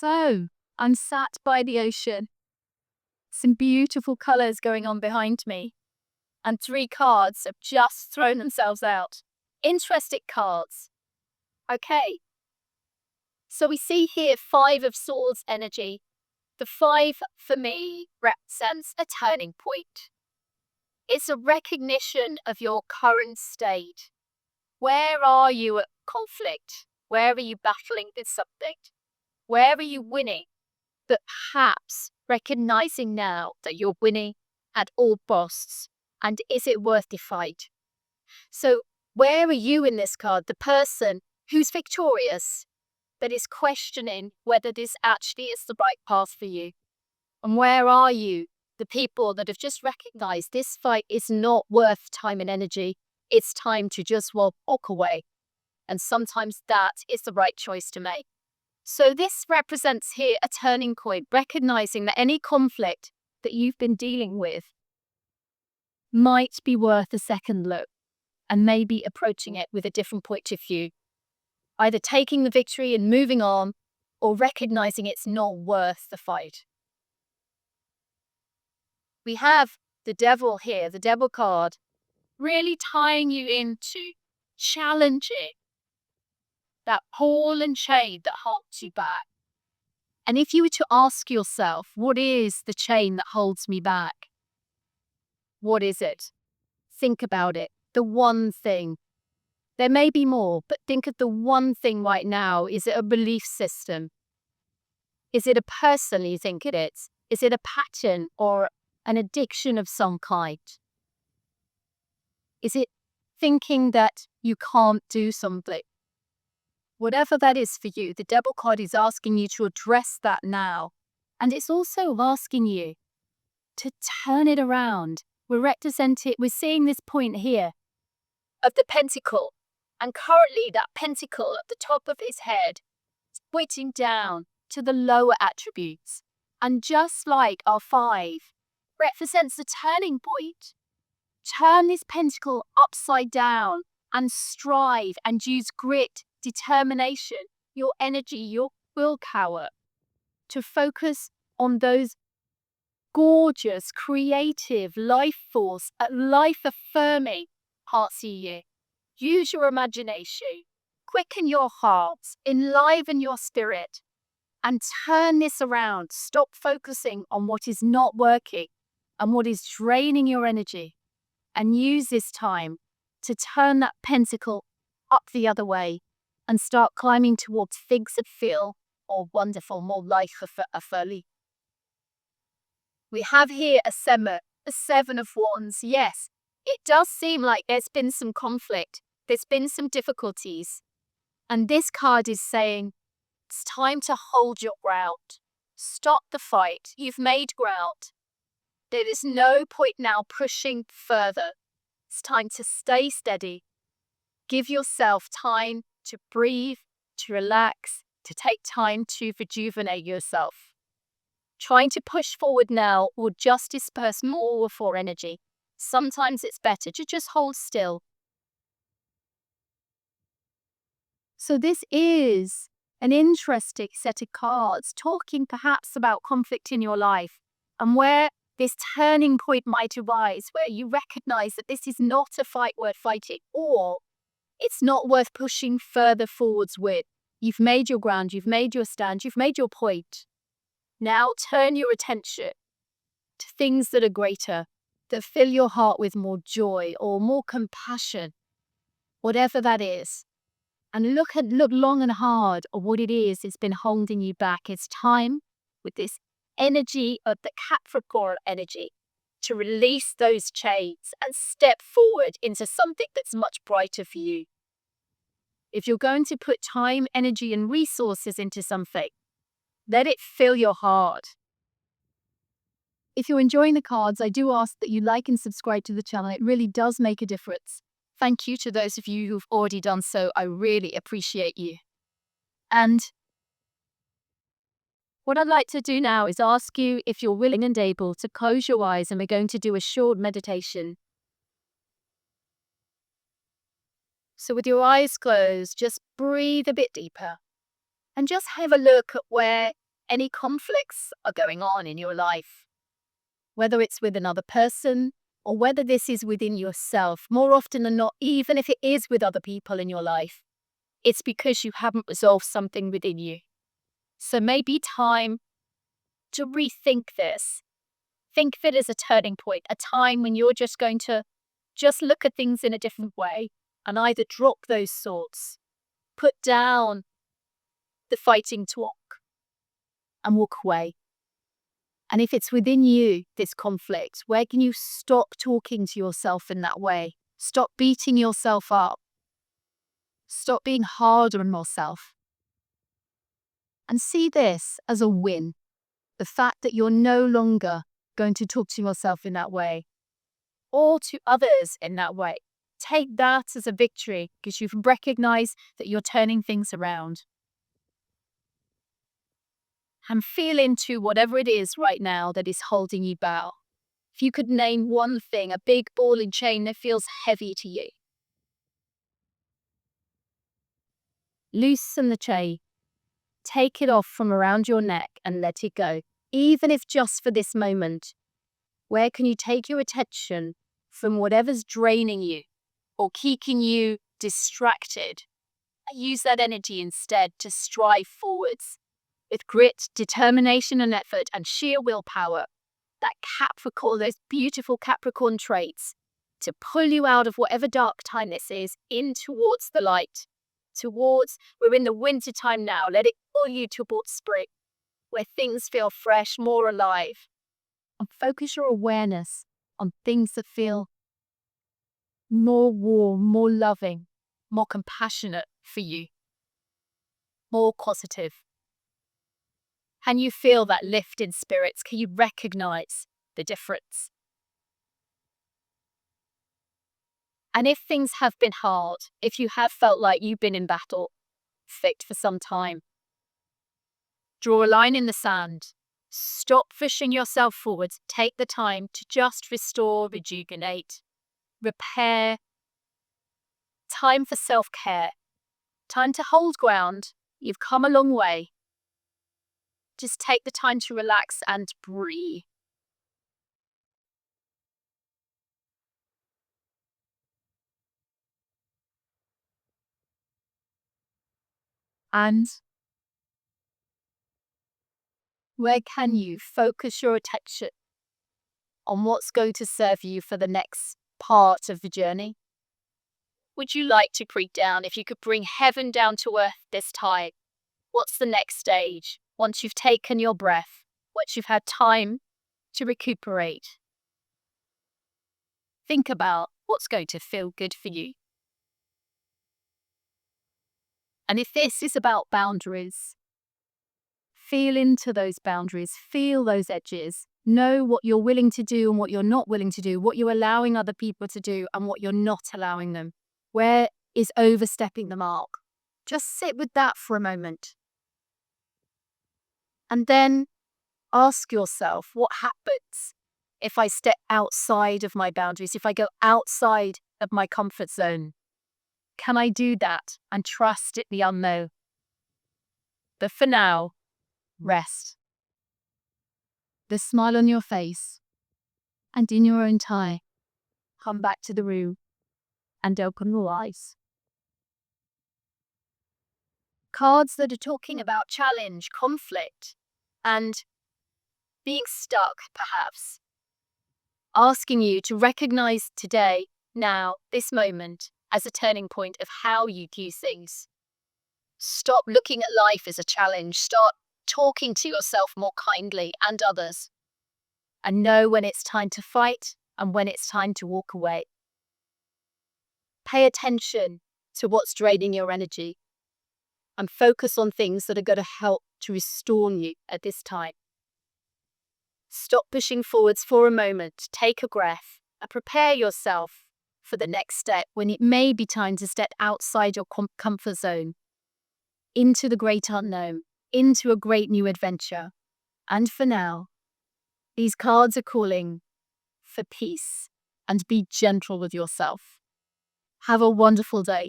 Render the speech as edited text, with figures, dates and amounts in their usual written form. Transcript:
So, I'm sat by the ocean, some beautiful colours going on behind me, and three cards have just thrown themselves out. Interesting cards. Okay, so we see here Five of Swords energy. The five, for me, represents a turning point. It's a recognition of your current state. Where are you at conflict? Where are you battling with something? Where are you winning? But perhaps recognizing now that you're winning at all costs, and is it worth the fight? So, where are you in this card? The person who's victorious, but is questioning whether this actually is the right path for you. And where are you? The people that have just recognized this fight is not worth time and energy. It's time to just walk away. And sometimes that is the right choice to make. So this represents here a turning point, recognizing that any conflict that you've been dealing with might be worth a second look and maybe approaching it with a different point of view. Either taking the victory and moving on, or recognizing it's not worth the fight. We have the devil here, the devil card, really tying you into challenging that ball and chain that holds you back. And if you were to ask yourself, what is the chain that holds me back? What is it? Think about it. The one thing. There may be more, but think of the one thing right now. Is it a belief system? Is it a person you think it is? Is it a pattern or an addiction of some kind? Is it thinking that you can't do something? Whatever that is for you, the devil card is asking you to address that now. And it's also asking you to turn it around. We're seeing this point here of the pentacle. And currently that pentacle at the top of his head is pointing down to the lower attributes. And just like our five represents the turning point, turn this pentacle upside down and strive and use grit, determination, your energy, your willpower to focus on those gorgeous, creative, life force, life affirming parts of you. Use your imagination, quicken your hearts, enliven your spirit, and turn this around. Stop focusing on what is not working and what is draining your energy, and use this time to turn that pentacle up the other way and start climbing towards things that feel more wonderful, more life affirming. We have here a Seven of Wands. Yes, it does seem like there's been some conflict. There's been some difficulties. And this card is saying, it's time to hold your ground. Stop the fight. You've made ground. There is no point now pushing further. It's time to stay steady. Give yourself time to breathe, to relax, to take time to rejuvenate yourself. Trying to push forward now will just disperse more of your energy. Sometimes it's better to just hold still. So this is an interesting set of cards, talking perhaps about conflict in your life and where this turning point might arise, where you recognize that this is not a fight worth fighting, or it's not worth pushing further forwards with. You've made your ground, you've made your stand, you've made your point. Now turn your attention to things that are greater, that fill your heart with more joy or more compassion, whatever that is. And look long and hard at what it is that's been holding you back. It's time, with this energy of the Capricorn energy, to release those chains and step forward into something that's much brighter for you. If you're going to put time, energy, and resources into something, let it fill your heart. If you're enjoying the cards, I do ask that you like and subscribe to the channel. It really does make a difference. Thank you to those of you who've already done so. I really appreciate you. And what I'd like to do now is ask you, if you're willing and able, to close your eyes, and we're going to do a short meditation. So with your eyes closed, just breathe a bit deeper and just have a look at where any conflicts are going on in your life, whether it's with another person or whether this is within yourself, more often than not, even if it is with other people in your life, it's because you haven't resolved something within you. So maybe time to rethink this. Think of it as a turning point, a time when you're just going to just look at things in a different way and either drop those thoughts, put down the fighting talk and walk away. And if it's within you, this conflict, where can you stop talking to yourself in that way? Stop beating yourself up. Stop being hard on yourself. And see this as a win. The fact that you're no longer going to talk to yourself in that way or to others in that way. Take that as a victory because you've recognized that you're turning things around. And feel into whatever it is right now that is holding you back. If you could name one thing, a big ball and chain that feels heavy to you. Loosen the chain. Take it off from around your neck and let it go, even if just for this moment. Where can you take your attention from whatever's draining you or keeping you distracted? And use that energy instead to strive forwards with grit, determination and effort and sheer willpower. That Capricorn, those beautiful Capricorn traits to pull you out of whatever dark time this is in towards the light. We're in the winter time now. Let it pull you towards spring, where things feel fresh, more alive. And focus your awareness on things that feel more warm, more loving, more compassionate for you, more positive. Can you feel that lift in spirits? Can you recognize the difference? And if things have been hard, if you have felt like you've been in battle, fit for some time, draw a line in the sand. Stop pushing yourself forwards. Take the time to just restore, rejuvenate, repair. Time for self-care. Time to hold ground. You've come a long way. Just take the time to relax and breathe. And where can you focus your attention on what's going to serve you for the next part of the journey? Would you like to breathe down? If you could bring heaven down to earth this time, what's the next stage? Once you've taken your breath, once you've had time to recuperate, think about what's going to feel good for you. And if this is about boundaries, feel into those boundaries, feel those edges, know what you're willing to do and what you're not willing to do, what you're allowing other people to do and what you're not allowing them. Where is overstepping the mark? Just sit with that for a moment. And then ask yourself, what happens if I step outside of my boundaries, if I go outside of my comfort zone? Can I do that and trust in the unknown? But for now, rest. The smile on your face and in your own time, come back to the room and open your eyes. Cards that are talking about challenge, conflict, and being stuck, perhaps. Asking you to recognize today, now, this moment, as a turning point of how you do things. Stop looking at life as a challenge. Start talking to yourself more kindly and others. And know when it's time to fight and when it's time to walk away. Pay attention to what's draining your energy and focus on things that are going to help to restore you at this time. Stop pushing forwards for a moment, take a breath, and prepare yourself for the next step when it may be time to step outside your comfort zone, into the great unknown, into a great new adventure. And for now, these cards are calling for peace and be gentle with yourself. Have a wonderful day.